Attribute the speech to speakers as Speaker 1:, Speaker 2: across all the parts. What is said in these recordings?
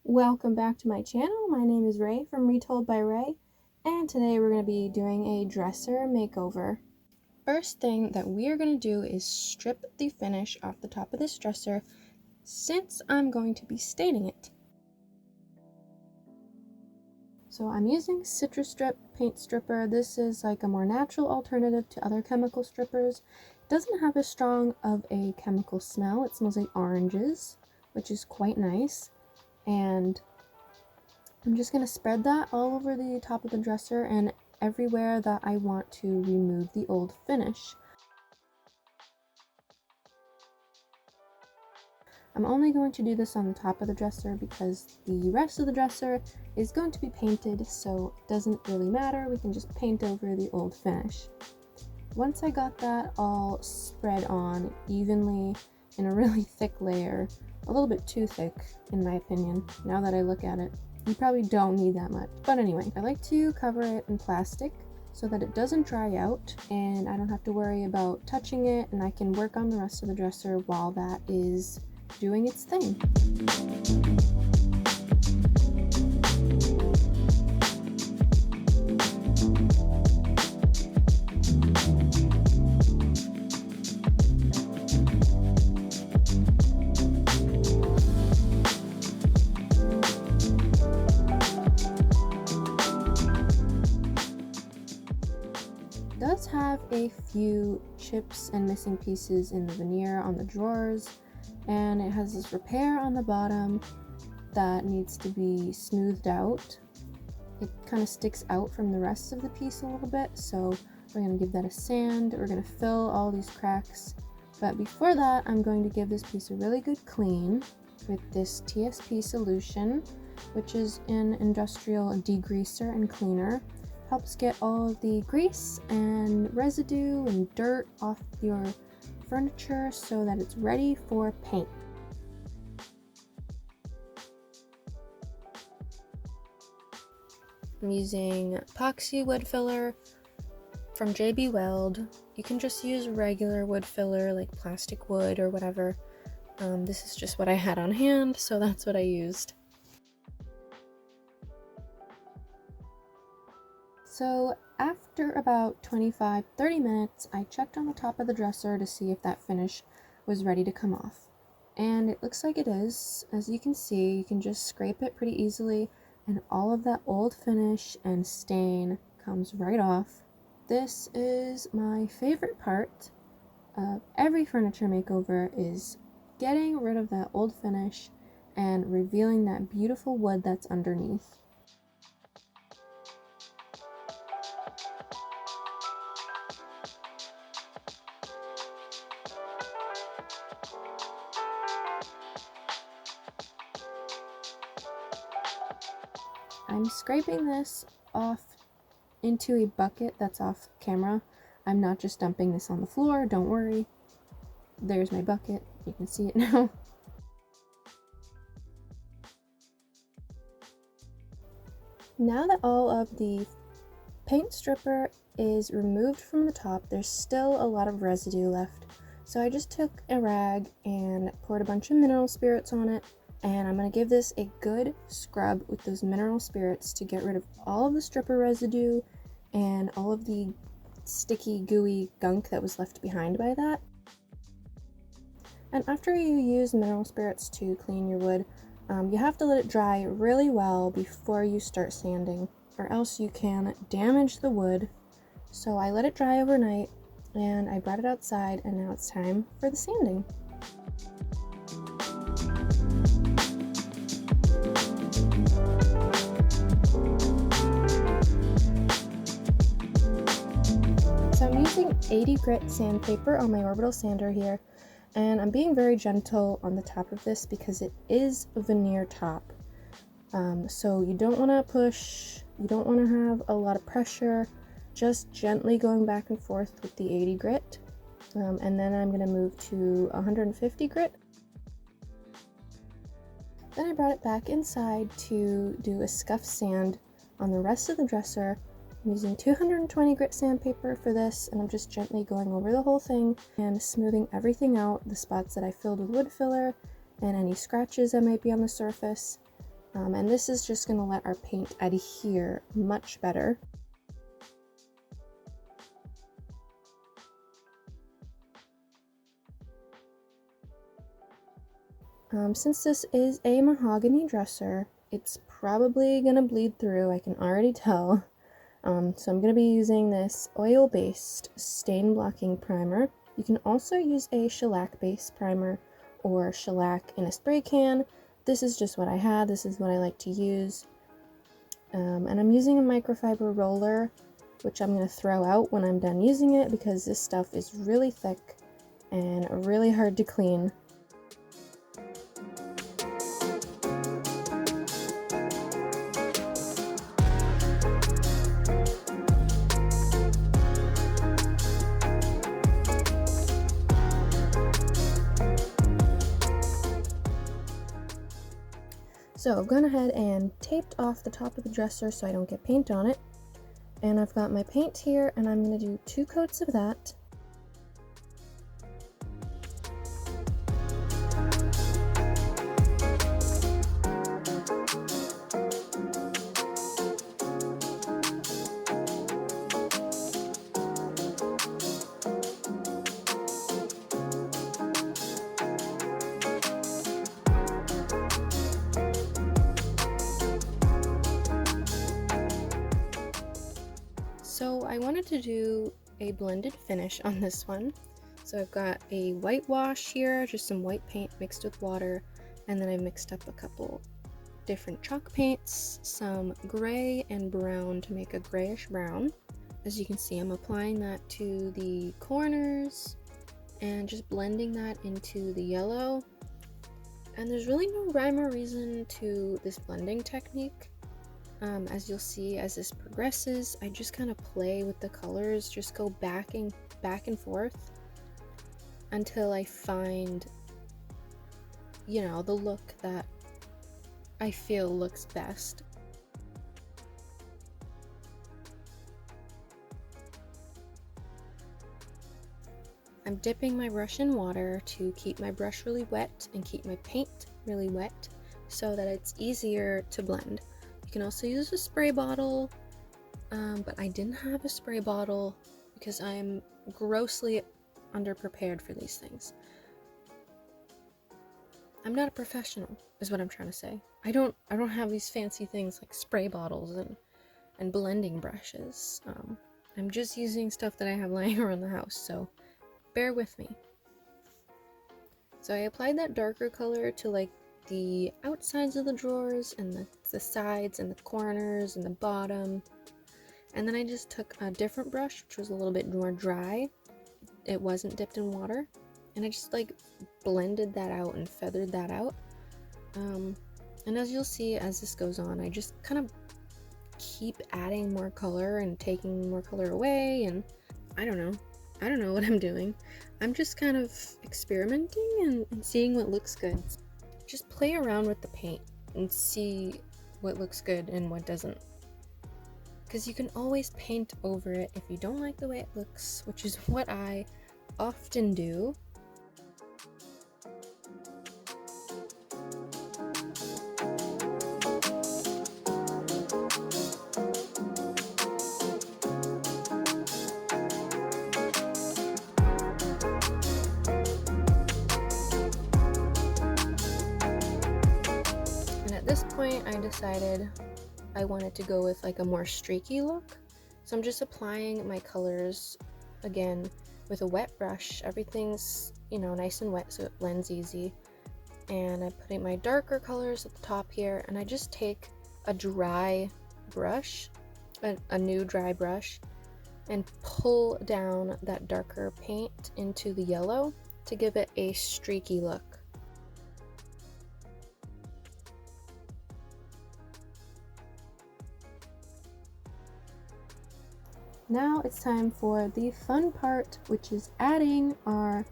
Speaker 1: Welcome back to my channel. My name is Ray from Retold by Ray, and today we're going to be doing a dresser makeover. First thing that we are going to do is strip the finish off the top of this dresser since I'm going to be staining it. So I'm using Citrus Strip paint stripper. This is like a more natural alternative to other chemical strippers. It doesn't have as strong of a chemical smell. It smells like oranges, which is quite nice. And I'm just going to spread that all over the top of the dresser and everywhere that I want to remove the old finish. I'm only going to do this on the top of the dresser because the rest of the dresser is going to be painted, so it doesn't really matter. We can just paint over the old finish. Once I got that all spread on evenly in a really thick layer, a little bit too thick in my opinion, now that I look at it. You probably don't need that much. But anyway, I like to cover it in plastic so that it doesn't dry out and I don't have to worry about touching it, and I can work on the rest of the dresser while that is doing its thing. Does have a few chips and missing pieces in the veneer on the drawers, and it has this repair on the bottom that needs to be smoothed out. It kind of sticks out from the rest of the piece a little bit, so we're going to give that a sand. We're going to fill all these cracks, but before that I'm going to give this piece a really good clean with this TSP solution, which is an industrial degreaser and cleaner. Helps get all of the grease and residue and dirt off your furniture so that it's ready for paint. I'm using epoxy wood filler from JB Weld. You can just use regular wood filler like plastic wood or whatever. This is just what I had on hand, so that's what I used. So after about 25-30 minutes, I checked on the top of the dresser to see if that finish was ready to come off. And it looks like it is. As you can see, you can just scrape it pretty easily and all of that old finish and stain comes right off. This is my favorite part of every furniture makeover, is getting rid of that old finish and revealing that beautiful wood that's underneath. I'm scraping this off into a bucket that's off camera. I'm not just dumping this on the floor, don't worry. There's my bucket, you can see it now. Now that all of the paint stripper is removed from the top, there's still a lot of residue left. So I just took a rag and poured a bunch of mineral spirits on it. And I'm going to give this a good scrub with those mineral spirits to get rid of all of the stripper residue and all of the sticky, gooey gunk that was left behind by that. And after you use mineral spirits to clean your wood, you have to let it dry really well before you start sanding, or else you can damage the wood. So I let it dry overnight and I brought it outside, and now it's time for the sanding. So I'm using 80 grit sandpaper on my orbital sander here, and I'm being very gentle on the top of this because it is a veneer top. So you don't want to push, you don't want to have a lot of pressure, just gently going back and forth with the 80 grit. And then I'm going to move to 150 grit. Then I brought it back inside to do a scuff sand on the rest of the dresser. I'm using 220 grit sandpaper for this, and I'm just gently going over the whole thing and smoothing everything out, the spots that I filled with wood filler and any scratches that might be on the surface. And this is just going to let our paint adhere much better. Since this is a mahogany dresser, it's probably going to bleed through, I can already tell. So I'm going to be using this oil-based stain blocking primer. You can also use a shellac-based primer or shellac in a spray can. This is just what I had. This is what I like to use. And I'm using a microfiber roller, which I'm going to throw out when I'm done using it because this stuff is really thick and really hard to clean. So I've gone ahead and taped off the top of the dresser so I don't get paint on it. And I've got my paint here, and I'm going to do 2 coats of that. So I wanted to do a blended finish on this one. So I've got a whitewash here, just some white paint mixed with water, and then I mixed up a couple different chalk paints, some gray and brown to make a grayish brown. As you can see, I'm applying that to the corners and just blending that into the yellow. And there's really no rhyme or reason to this blending technique. As you'll see, as this progresses, I just kind of play with the colors, just go back and forth until I find, you know, the look that I feel looks best. I'm dipping my brush in water to keep my brush really wet and keep my paint really wet so that it's easier to blend. You can also use a spray bottle, but I didn't have a spray bottle because I'm grossly underprepared for these things. I'm not a professional, is what I'm trying to say. I don't have these fancy things like spray bottles and blending brushes. I'm just using stuff that I have lying around the house, so bear with me. So I applied that darker color to like the outsides of the drawers and the sides and the corners and the bottom, and then I just took a different brush which was a little bit more dry. It wasn't dipped in water, and I just like blended that out and feathered that out. And as you'll see as this goes on, I just kind of keep adding more color and taking more color away, and I don't know what I'm doing. I'm just kind of experimenting and seeing what looks good. Just play around with the paint and see what looks good and what doesn't. Because you can always paint over it if you don't like the way it looks, which is what I often do. At this point, I decided I wanted to go with like a more streaky look. So I'm just applying my colors again with a wet brush. Everything's, you know, nice and wet so it blends easy. And I'm putting my darker colors at the top here, and I just take a dry brush, a new dry brush, and pull down that darker paint into the yellow to give it a streaky look. Now it's time for the fun part, which is adding our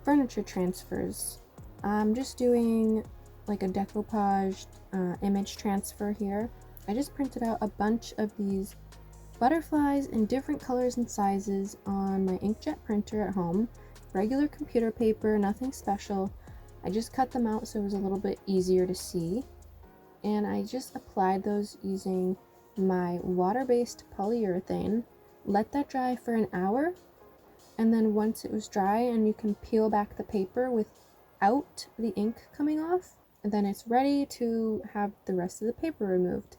Speaker 1: furniture transfers. I'm just doing like a decoupage image transfer here. I just printed out a bunch of these butterflies in different colors and sizes on my inkjet printer at home. Regular computer paper, nothing special. I just cut them out so it was a little bit easier to see. and I just applied those using my water-based polyurethane, let that dry for an hour, and then once it was dry and you can peel back the paper without the ink coming off, then it's ready to have the rest of the paper removed.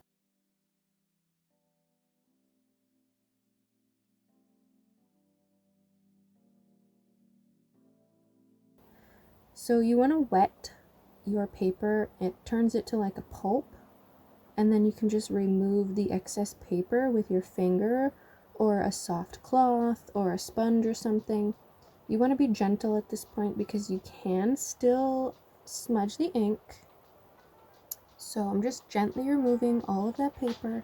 Speaker 1: So you want to wet your paper, it turns it to like a pulp, and then you can just remove the excess paper with your finger or a soft cloth or a sponge or something. You want to be gentle at this point because you can still smudge the ink. So I'm just gently removing all of that paper.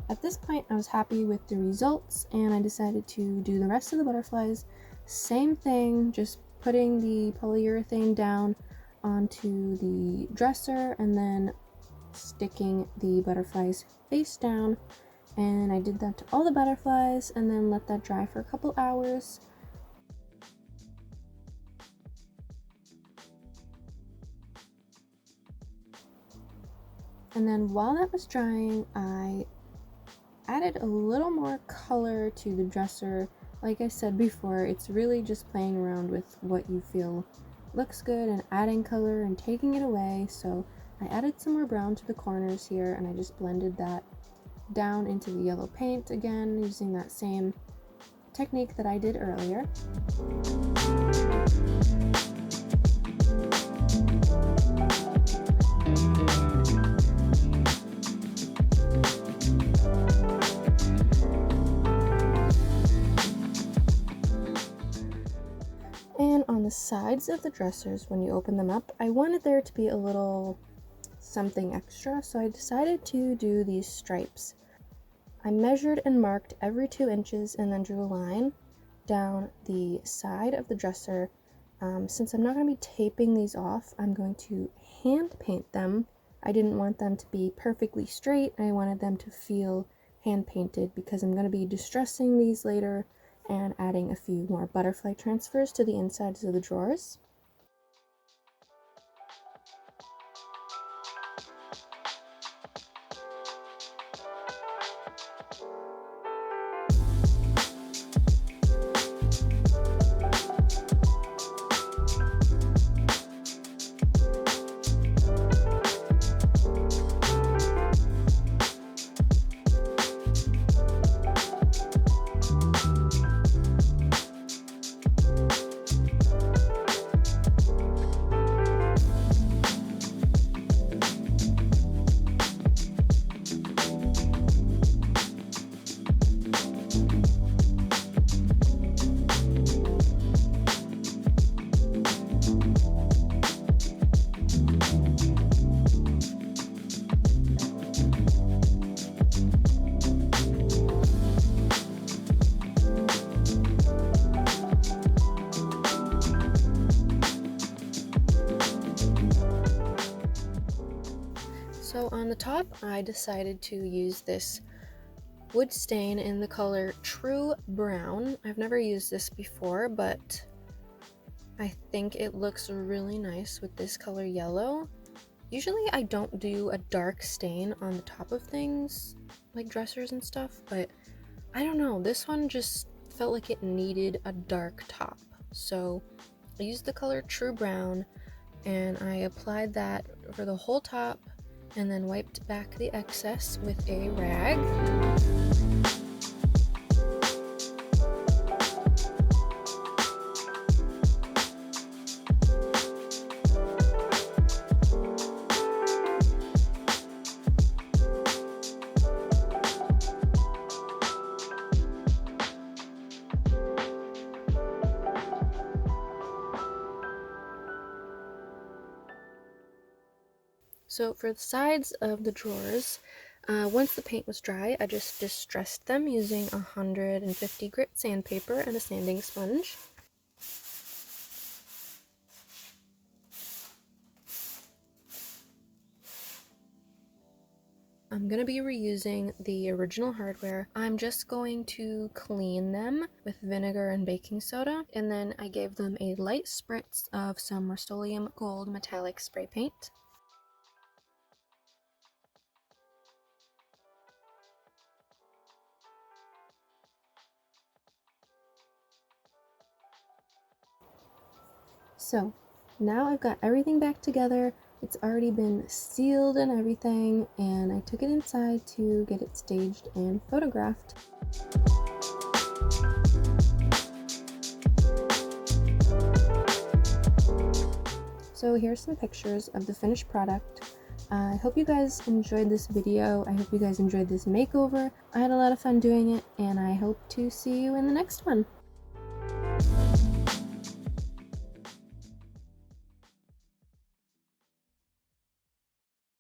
Speaker 1: At this point, I was happy with the results and I decided to do the rest of the butterflies. Same thing, just putting the polyurethane down onto the dresser and then sticking the butterflies face down. And I did that to all the butterflies and then let that dry for a couple hours. And then while that was drying, I added a little more color to the dresser. Like I said before, it's really just playing around with what you feel looks good and adding color and taking it away. So I added some more brown to the corners here and I just blended that down into the yellow paint again using that same technique that I did earlier. And on the sides of the dressers, when you open them up, I wanted there to be a little something extra, so I decided to do these stripes. I measured and marked every 2 inches and then drew a line down the side of the dresser. Since I'm not going to be taping these off, I'm going to hand paint them. I didn't want them to be perfectly straight. I wanted them to feel hand painted because I'm going to be distressing these later and adding a few more butterfly transfers to the insides of the drawers. So on the top, I decided to use this wood stain in the color True Brown. I've never used this before, but I think it looks really nice with this color yellow. Usually I don't do a dark stain on the top of things, like dressers and stuff, but I don't know, this one just felt like it needed a dark top. So I used the color True Brown and I applied that for the whole top and then wiped back the excess with a rag. So for the sides of the drawers, once the paint was dry, I just distressed them using 150 grit sandpaper and a sanding sponge. I'm going to be reusing the original hardware. I'm just going to clean them with vinegar and baking soda, and then I gave them a light spritz of some Rust-Oleum Gold metallic spray paint. So now I've got everything back together. It's already been sealed and everything, and I took it inside to get it staged and photographed. So here's some pictures of the finished product. I hope you guys enjoyed this video. I hope you guys enjoyed this makeover. I had a lot of fun doing it, and I hope to see you in the next one.